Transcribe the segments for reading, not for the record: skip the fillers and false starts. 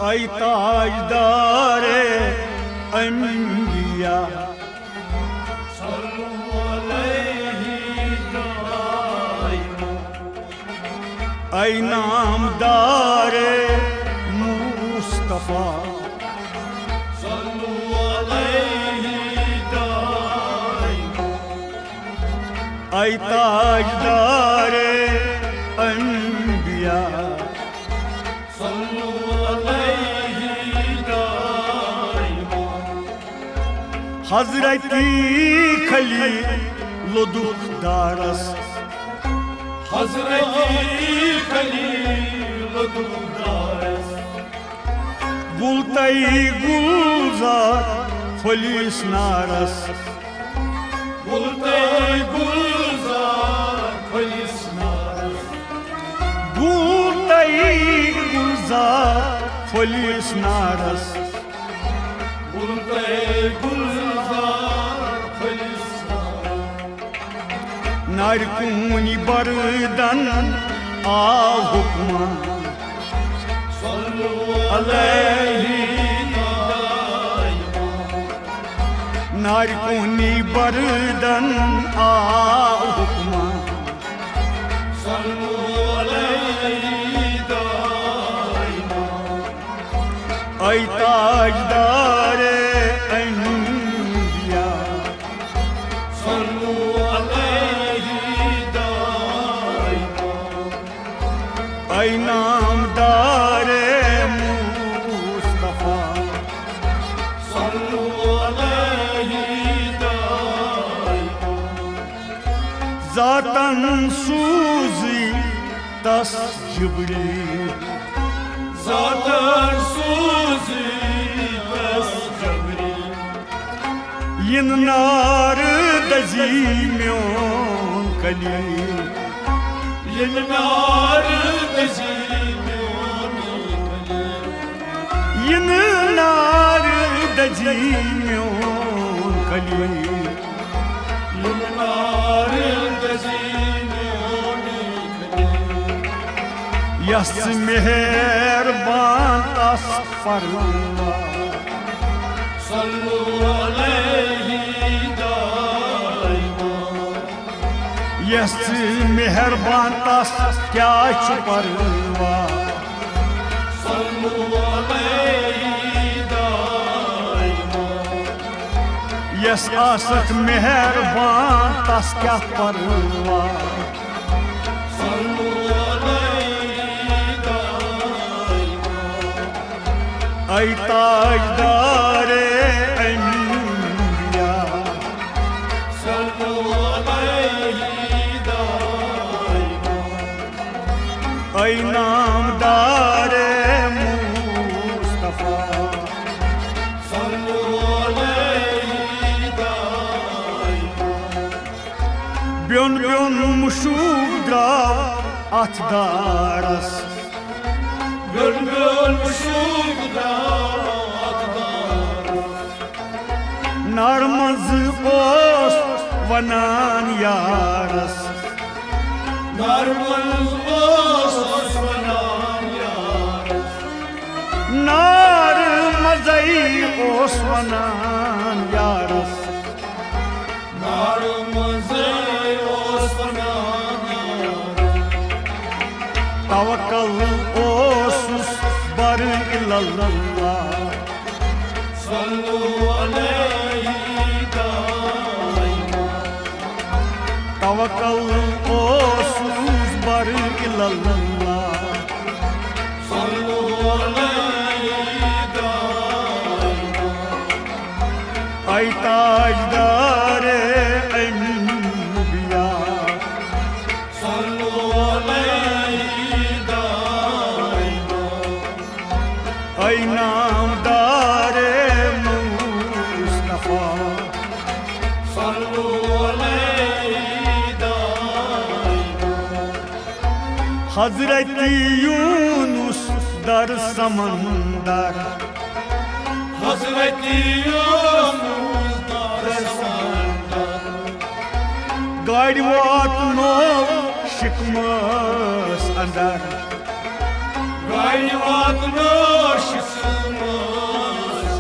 ay tajdare enbiya sallu aleyhi daima ay namdare Mustafa sallu aleyhi daima ay tajdare enbiya sallu aleyhi daima Hazreti Khaliluduk daras Hazreti Khaliluduk daras Gultay gulzar folis naras Gultay gulzar polis naras Gultay gulzar folis naras Gultay gulzar polis naras Narkuni bardan a hukma Sallu aleyhi daima Narkuni bardan a hukma Sallu aleyhi daima Ay tajdare enbiya Sallu aleyhi daima Ay namdare Mustafa Sallu aleyhi daima Zatan suzi tas Cibril Zaten suzi bes Cebril Yin nar dazimyon kalil Yıllar dezimyoni Yin nar dazimyon kalil Yıllar dezimyoni Yas meherban tas parva Sallu aleyhi daima Yas meherban tas kya parva Sallu aleyhi daima Yas asat meherban tas kya parva Sallu aleyhi daima Ay tajdare enbiya Sallu aleyhi daima Ay namdare Mustafa Sallu aleyhi daima Byon byon muşudra atdaras Bülbülmüşüm da aktar Narmaz os vanan yaras Narmaz osmanan yar Narmazay os vanan yaras Narmazı osmanan yar Tavakkal osus bar illallah Sallu aleyhi daima Tavakkal osus bar illallah Sallu aleyhi daima Ay tajdare enbiya Sallu aleyhi daima Ay namdare Mustafa Sallu aleyhi daima Hazreti Yunus dar samandar Hazreti Yunus desanda Gadi vat no şıkmaz andar Gayri गाड़ी वातनो शिकमस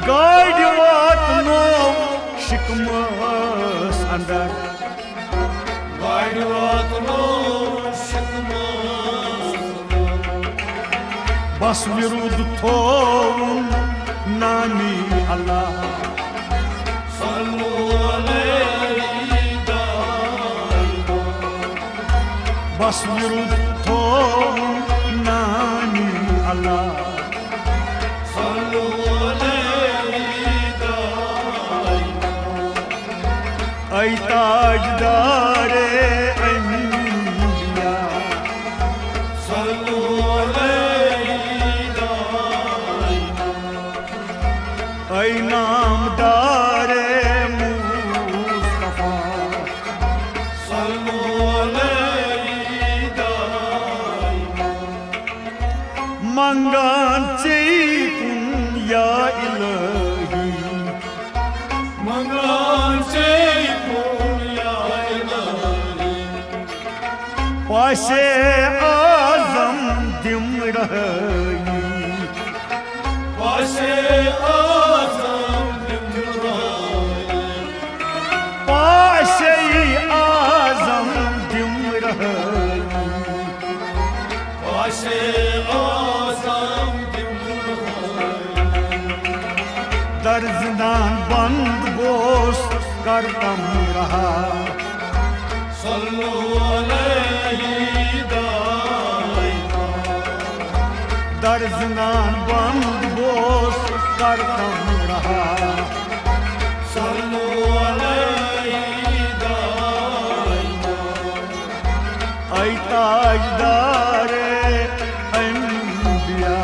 गाड़ी वातनो शिकमस अंदर गाड़ी वातनो शिकमस बस विरुद्ध थोन नामी अल्लाह सल्लु अलैहि दाइमा बस विरुद्ध थोन नामी अल्लाह सल्लु अलैहि दाइमा ऐ ताजदारे अंबिया सल्लु अलैहि दाइमा ऐ नामदारे मुस्तफा सल्लु अलैहि दाइमा मंगान चेतुन या इलाही मंगलान से पुण्या इलाही पाशे आजम दिम रही पाशे आज़म दिमराई पाशे आजम दिम रही पाशे आज़म दिमराई दर्जदान बंद बोस करतम रहा सल्लु अलैहि दाइमा दर्जदान बंद बोस करतम रहा सल्लु अलैहि दाइमा ऐ ताजदारे अंबिया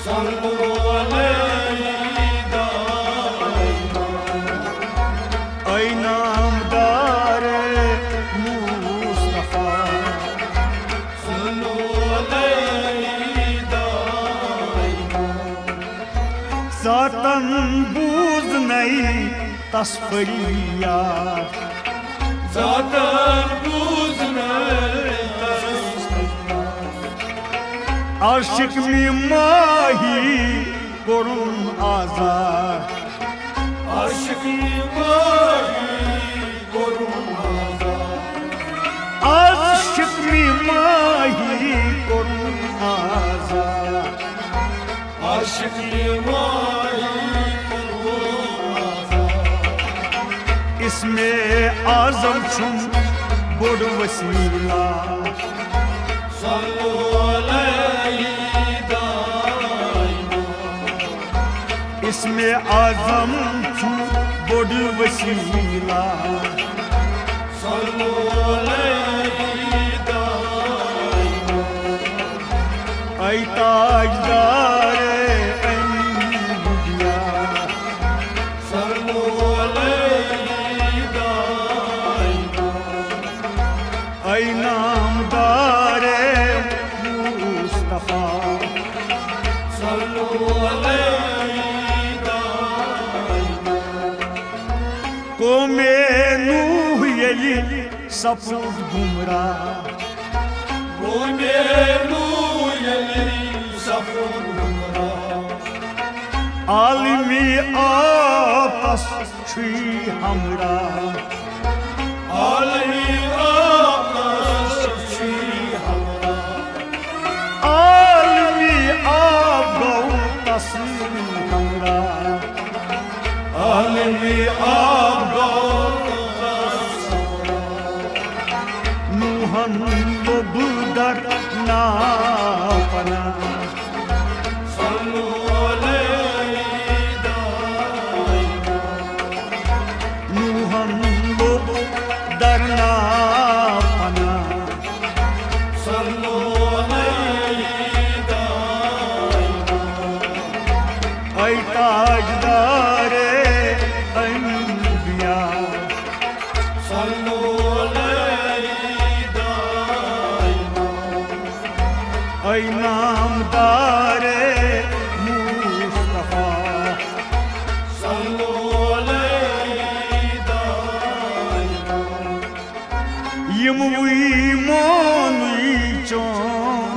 सल्लु अलैहि दाइमा ऐ नामदारे मुस्तफा सल्लु अलैहि दाइमा सातन बूज नहीं तस्फरिया ज़ातन बुज़ने आशिक में माही करुण आजार आशिकी माही करुण आशिक में माही करुण आजार आशिकी माही इसमें आजम छुम बुड़ वसीला सल्लु अलैहि दाइमा इसमें आजम छुम बुड़ वसीला सल्लु अलैहि दाइमा ऐ ताजदारे अंबिया सल्लु अलैहि दाइमा ऐ नामदारे मुस्तफा सल्लु अलैहि दाइमा को में नूह यली सपूत गुमराह गोने नूयली सफुरा आलमी आपस छी हमरा आलमी आपस छी हमरा आलमी आप गौ तस्लीम हमरा आलमी आप नूहन बुदर नापना सल्लु अलैहि दाइमा नूहन बुदर नापना सल्लु अलैहि दाइमा ऐ ताजदारे अंबिया सल्लु अलैहि दाइमा ऐ नामदारे मुस्तफा सल्लु अलैहि दाइमा यमुई मोनुई चों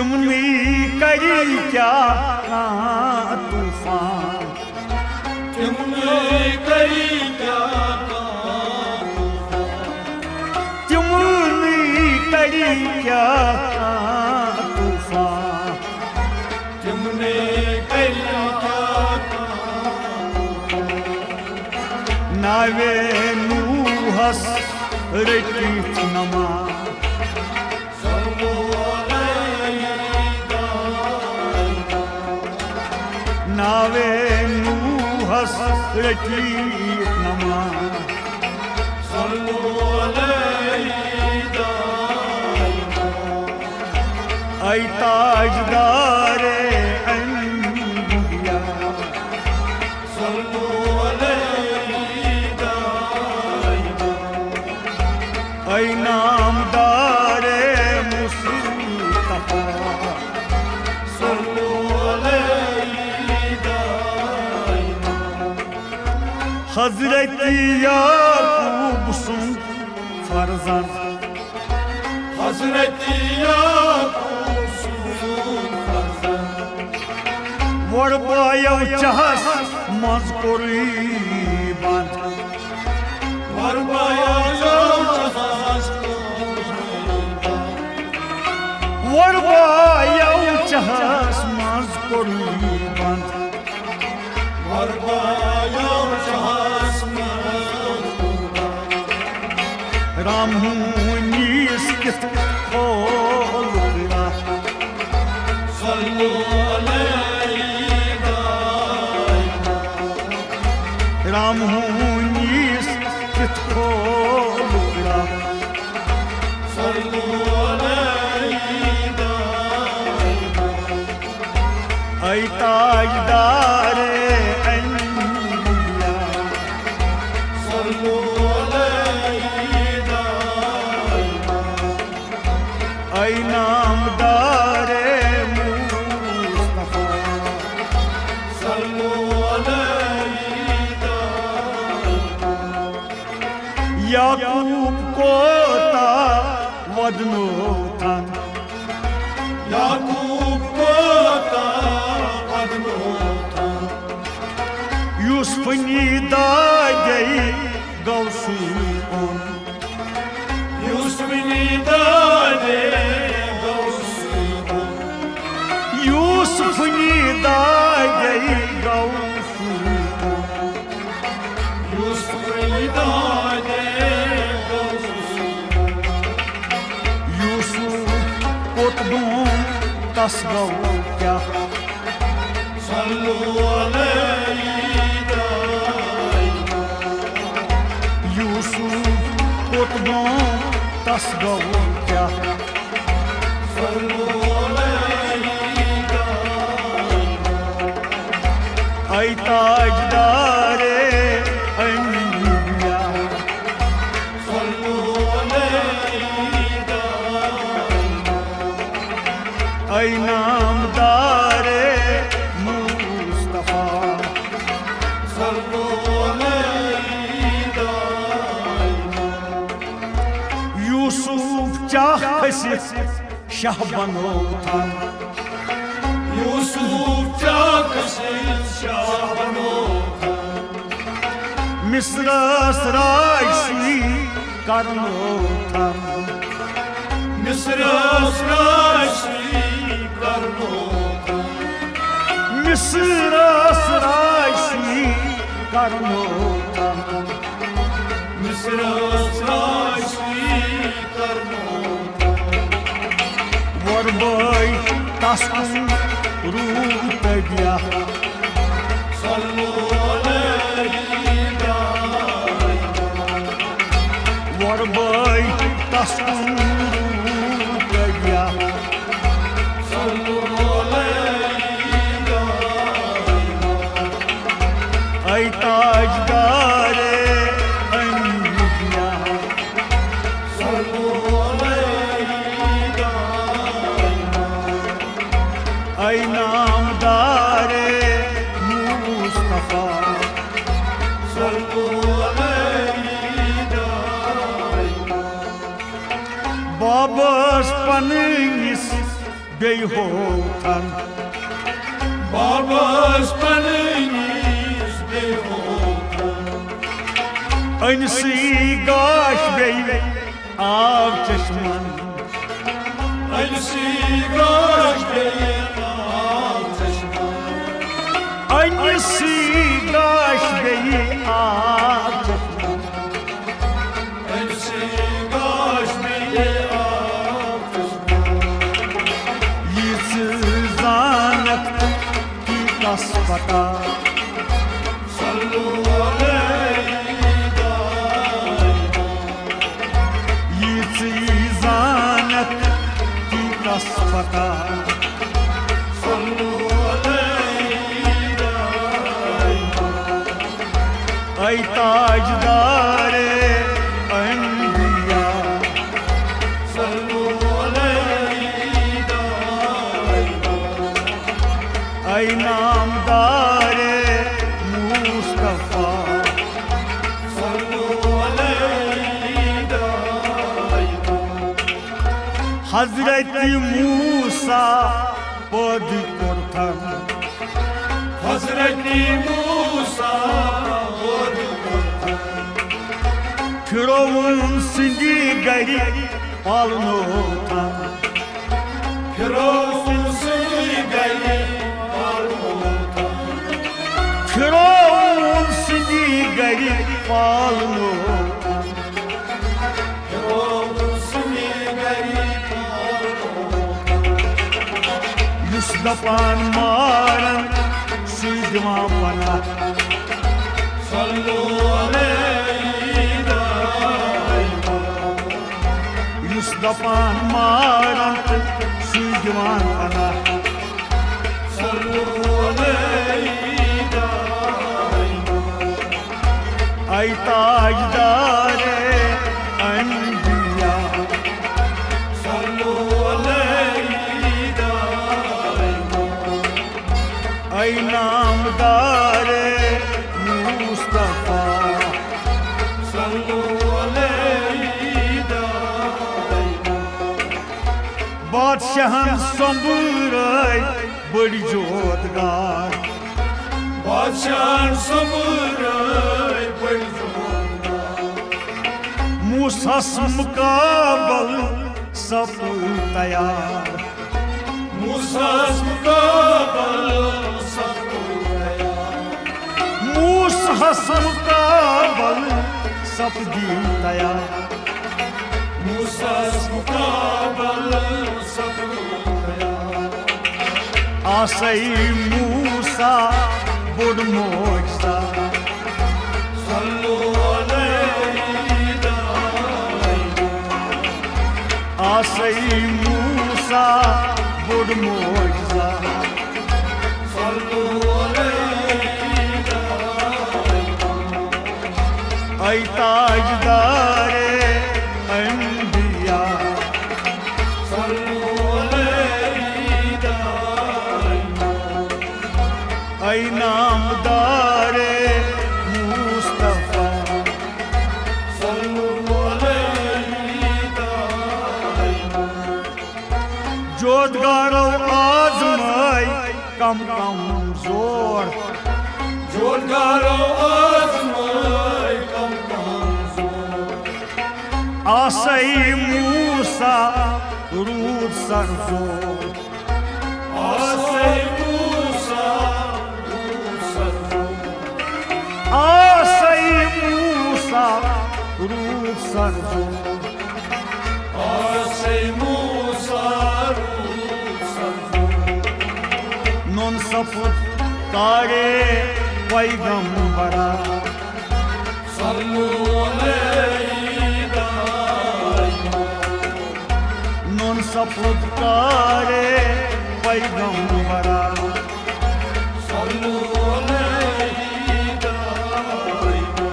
तिमनी करी क्या तूफान तिमने करी क्या तिमनी करी क्या तूफान तिमने करी क्या नावे नूहस रटीत नमा नावे नूहस रटीत नमा ऐ ताजदारे अंबिया ऐ नामदारे मुस्तफा हजरत याकूब सुन फरजंद हजरत याकूब सुन फरजंद वरबायो चहस मज कोरी बंद वरबायो चहस मज कोरी बंद वरबायो चहस राम नीस कित खोल सल्लु राम नीस कित खोल सल्लु ऐ ताजदारे अंबिया सल्लु ऐ नामदारे मुस्तफा सल्लु याकूब को ता वदनो तन याकूब को यूसुफ नीदागे गौसी ओन यूसुफ नीदागे यूसुफ नीदागे गौसी यूसुफ नीदागे यूसुफ कोतबों तस गौ क्या सल्लु यूसुफ कोतबों तस गौ क्या ऐ ताजदारे अंबिया ऐ नामदारे मुस्तफा यूसुफ चाह खसित शाह बनो था यूसुफ चाक शाह बनो मिस्रस रायसी करनो था मिस्रस राशि करनो मिस्रस रायसी करनो था मिस्रस राशि करनो वरबाई तस्कुन रूप दिया सल्लु वरबाई तस्कुन रूप दिया ऐ ताजदारे अंबिया ऐ नामदारे मुस्तफा बाबस पनिस behotan Babas panis behotan Aynısı gaş bey av çeşman Aynısı gaş beyin alçışman Aynısı gaş bey av çeşman Aynısı gaş beyin alçışman Yırsızanık ki kasbata Sallu aleyhi daima Yırsızanık ki kasbata Sallu aleyhi daima Ay tajdare enbiya Sallu aleyhi daima Ay namdare Mustafa Sallu aleyhi daima Hazreti Musa pod kortan Hazreti Musa Firavun sindi gari palnotan Firavun gayri almutan Firavun sindi gari palnotan Firavun gayri almutan Yusdapan maran Suydima bana Sallu aleyhi daima Yusdapan maran Suydima bana Sallu aleyhi daima Ay tajdare enbiya Sallu aleyhi daima Ay namdare Mustafa Sallu aleyhi daima Badşahın samburay badi jodgar Bacan samuray bajona Musas mukabal sap tayar Musas mukabal sapuraya Musas mukabal sap din tayar Musas mukabal sapuraya Asay Musa bud moisa Sallu aleyhi daima Asay Musa bud moisa Sallu aleyhi daima Ay tajdare enbiya Sallu aleyhi daima Ay namdare Mustafa Sallu aleyhi daima Jodgaro azmay kam zor Jodgaro azmay kam kamzor Asay Musa rud sarzor Asay Musa Musarru Asay Musa rud sarzor Asay Musa Musarru Non saput kare paygambara Sallu aleyhi daima Non saput kare paygambara Sallu aleyhi daima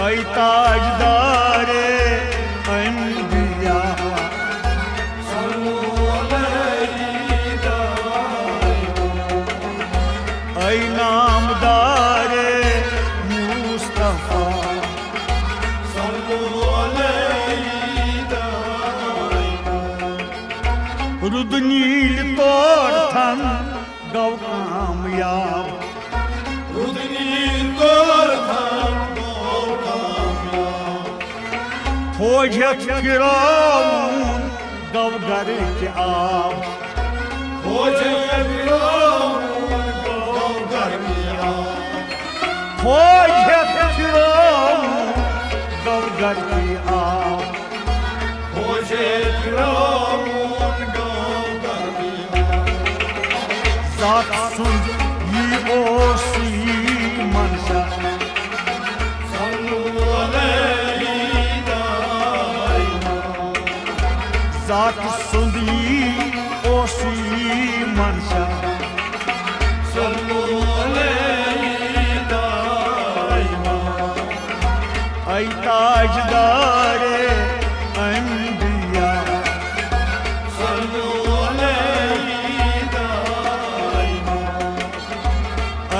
Ay tajdare enbiya Sallu aleyhi daima Ay namdare Mustafa Sallu aleyhi daima रुदनील तोड़ थन गौ कामयाब रुदनील तोड़ थन गौ कामयाब फौजत गिराऊं गौ घर के आब फौजत गिराऊं गौ घर के आब फौजत गिराऊं गौ घर के आब फौजत गिराऊं गौ घर के आब जात सुन ये ओसी मनसा सल्लु अलैहि दाइमा जात सुंदी ओसी मनसा सल्लु अलैहि दाइमा ऐ ताजदारे अंबिया सल्लु अलैहि दाइमा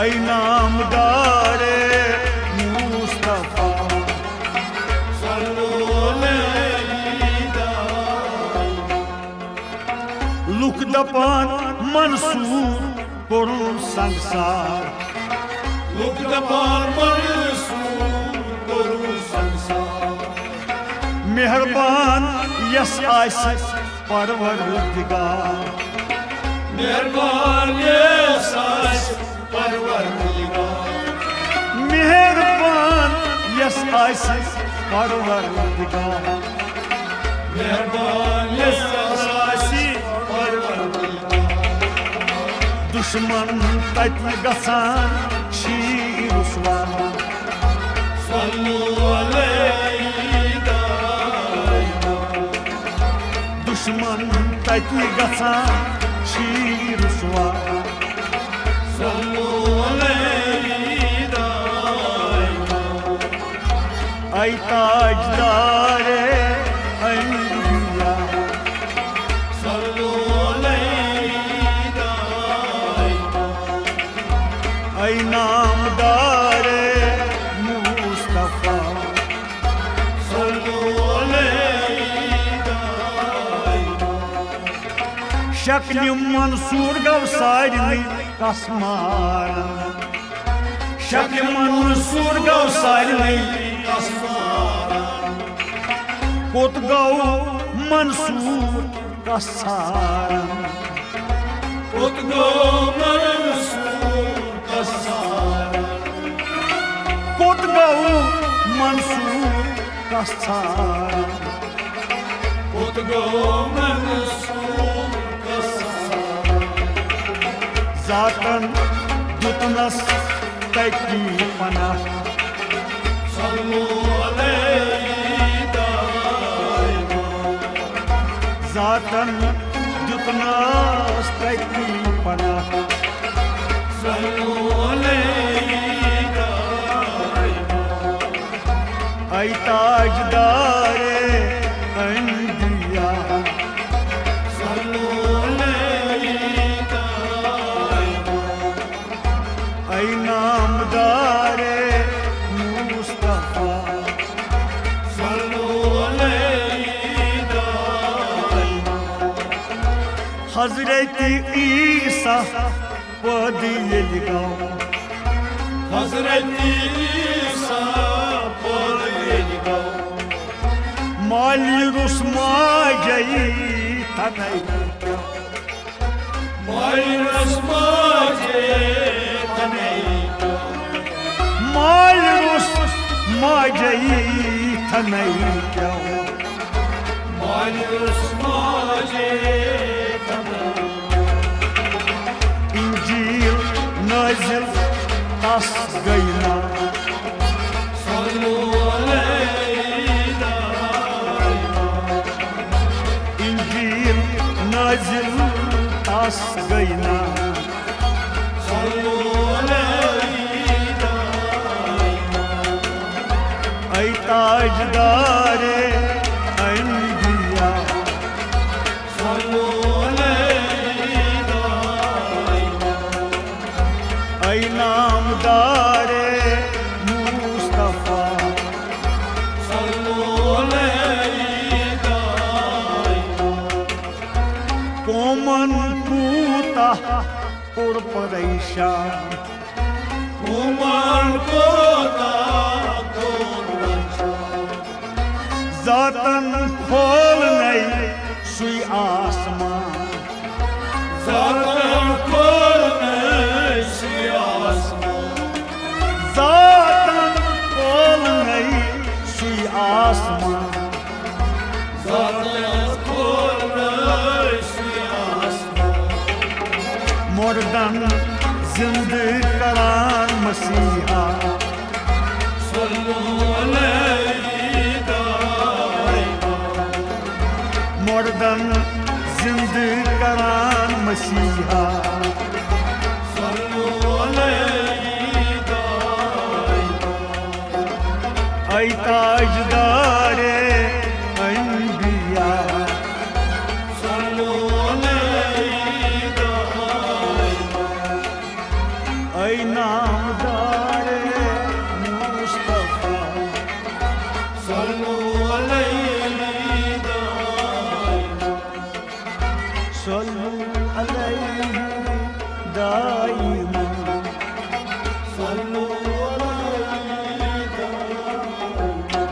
ऐ नामदारे मुस्तफा सल्लु अलैहि दाइमा लुक दपान मंसूर करुन संसार लुक दपान मंसूर करुन संसार मेहरबान यस आसिस परवरदिगार मेहरबान यस आसिस परवरदिगार मेहरबान यस आसिस परवरदिगार मेहरबान यस आसिस परवरदिगार दुश्मन तत गसान शीर रुसवा सल्लु अलैहि दाइमा दुश्मन तत गसान शीर रुसवा सल्लु अलैहि दाइमा ऐ ताजदारे अंबिया सल्लु अलैहि दाइमा ऐ नामदारे मुस्तफा सल्लु अलैहि दाइमा शक्ल मंसूर गौ सारनी कसमारन शक्ल मंसूर गौ सारनी कोत गौ मंसूर कसारन कोत गौ मंसूर कसारन कोत गौ मंसूर कसारन कोत गौ मंसूर कसारन जातन दुतनस तकी पना सल्लु अलैहि दाइमा जातन दुतनस तकी पना सल्लु अलैहि दाइमा ऐ ताजदारे अंबिया सल्लु अलैहि दाइमा ऐ नामदारे मुस्तफा सल्लु अलैहि दाइमा हजरत ईसा पदिल गौ हजरत ईसा पदिल गौ माली रुस्मा जई तनई माइनस माजे तनई माल रुस्मा जई तनई क्यों माइनस माजे तनई इंजील नाजिल तस गईना सल्लु अलैहि दाइमा इंजील नाजिल तस गईना सल्लु अलैहि दाइमा ऐ ताजदारे अंबिया सल्लु अलैहि दाइमा ऐ नामदारे मुस्तफा सल्लु अलैहि दाइमा Allah purpareishan Umar kota Zatan khol nahi sui asman Zaten kol sui asman Zatan khol nahi sui asman Zaten kol sui asman Mordan zind karan masiha Sallu alayhi daima Mordan zind karan masiha Sallu alayhi daima Ay tajdare anbiya Sallu alayhi daima Ay namdare Mustafa Sallu alayhi daima Sallu alayhi daima Sallu alayhi daima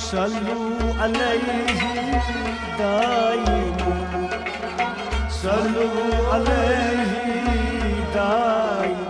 Sallu alayhi daima Sallu alayhi daima